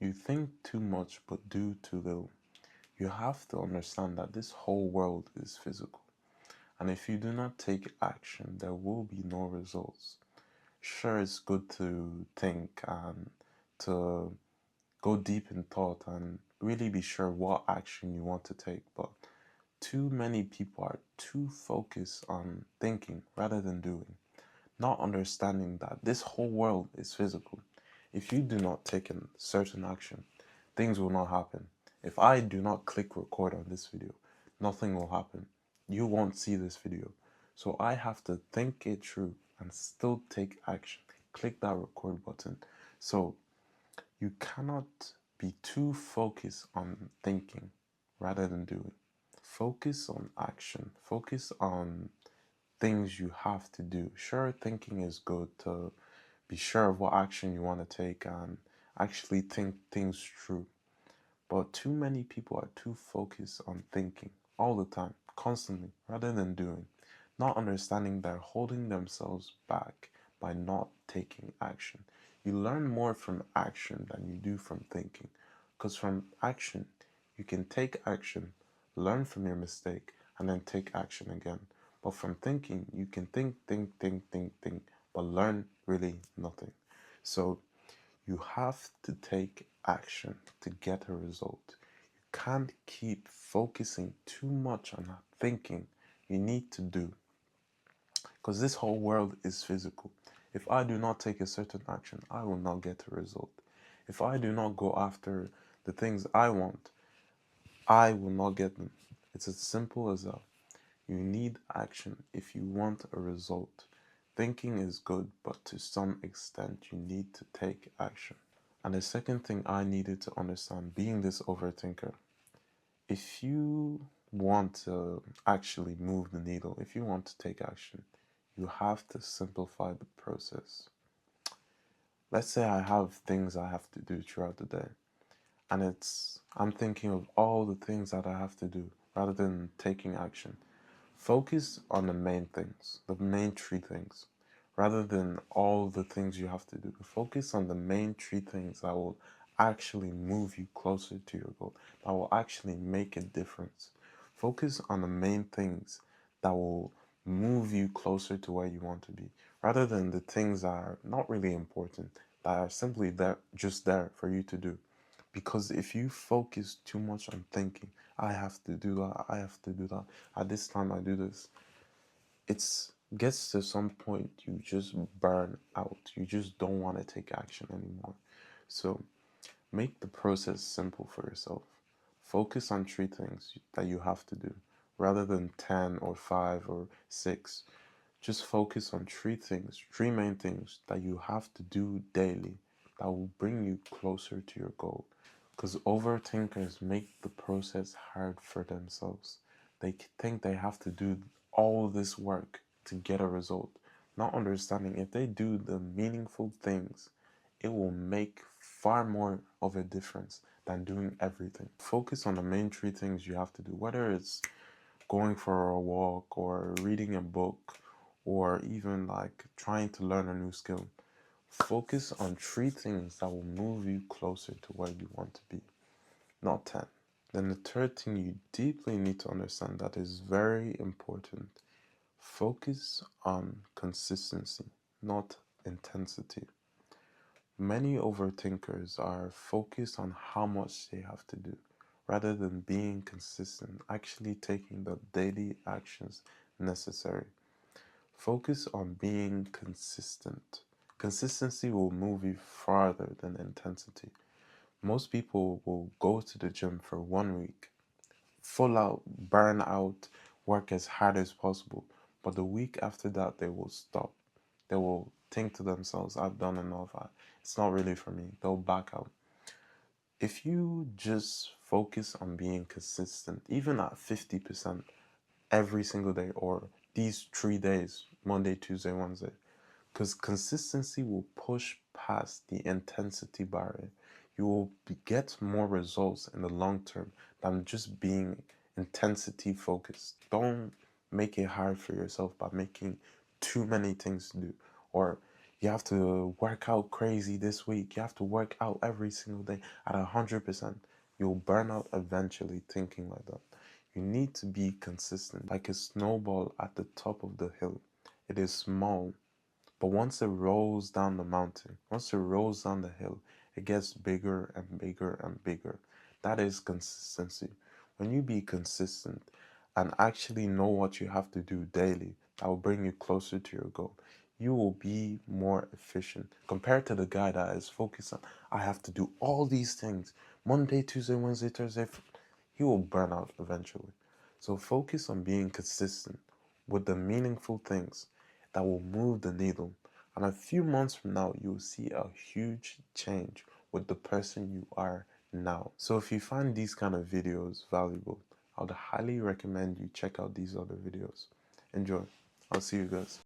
You think too much but do too little. You have to understand that this whole world is physical. And if you do not take action, there will be no results. Sure, it's good to think and to go deep in thought and really be sure what action you want to take. But too many people are too focused on thinking rather than doing, not understanding that this whole world is physical. If you do not take a certain action, things will not happen. If I do not click record on this video, nothing will happen. You won't see this video. So I have to think it through and still take action. Click that record button. So you cannot be too focused on thinking rather than doing. Focus on action. Focus on things you have to do. Sure, thinking is good to be sure of what action you want to take and actually think things through. But too many people are too focused on thinking all the time, constantly, rather than doing, not understanding they're holding themselves back by not taking action. You learn more from action than you do from thinking, because from action, you can take action, learn from your mistake, and then take action again. But from thinking, you can think, but learn really nothing. So you have to take action to get a result. You can't keep focusing too much on thinking. You need to do. Because this whole world is physical. If I do not take a certain action, I will not get a result. If I do not go after the things I want, I will not get them. It's as simple as that. You need action if you want a result. Thinking is good, but to some extent, you need to take action. And the second thing I needed to understand, being this overthinker, if you want to actually move the needle, if you want to take action, you have to simplify the process. Let's say I have things I have to do throughout the day, and I'm thinking of all the things that I have to do rather than taking action. Focus on the main things, the main three things, rather than all the things you have to do. Focus on the main three things that will actually move you closer to your goal, that will actually make a difference. Focus on the main things that will move you closer to where you want to be, rather than the things that are not really important, that are simply there, just there for you to do. Because if you focus too much on thinking, I have to do that, I have to do that, at this time I do this, it gets to some point you just burn out. You just don't want to take action anymore. So make the process simple for yourself. Focus on three things that you have to do rather than 10 or 5 or 6. Just focus on three things, three main things that you have to do daily that will bring you closer to your goal. Because overthinkers make the process hard for themselves. They think they have to do all this work to get a result, not understanding if they do the meaningful things, it will make far more of a difference than doing everything. Focus on the main three things you have to do, whether it's going for a walk or reading a book or even like trying to learn a new skill. Focus on three things that will move you closer to where you want to be, not 10. Then the third thing you deeply need to understand that is very important. Focus on consistency, not intensity. Many overthinkers are focused on how much they have to do, rather than being consistent, actually taking the daily actions necessary. Focus on being consistent. Consistency will move you farther than intensity. Most people will go to the gym for 1 week, full out, burn out, work as hard as possible. But the week after that, they will stop. They will think to themselves, I've done enough. It's not really for me. They'll back out. If you just focus on being consistent, even at 50% every single day, or these 3 days, Monday, Tuesday, Wednesday, because consistency will push past the intensity barrier. You will get more results in the long term than just being intensity focused. Don't make it hard for yourself by making too many things to do, or You have to work out crazy this week. You have to work out every single day at 100%. You'll burn out eventually thinking like that. You need to be consistent, like a snowball at the top of the hill. It is small, but once it rolls down the mountain, once it rolls down the hill, it gets bigger and bigger and bigger. That is consistency. When you be consistent and actually know what you have to do daily, that will bring you closer to your goal. You will be more efficient compared to the guy that is focused on, I have to do all these things Monday, Tuesday, Wednesday, Thursday. He will burn out eventually. So focus on being consistent with the meaningful things that will move the needle. And a few months from now, you'll see a huge change with the person you are now. So if you find these kind of videos valuable, I would highly recommend you check out these other videos. Enjoy. I'll see you guys.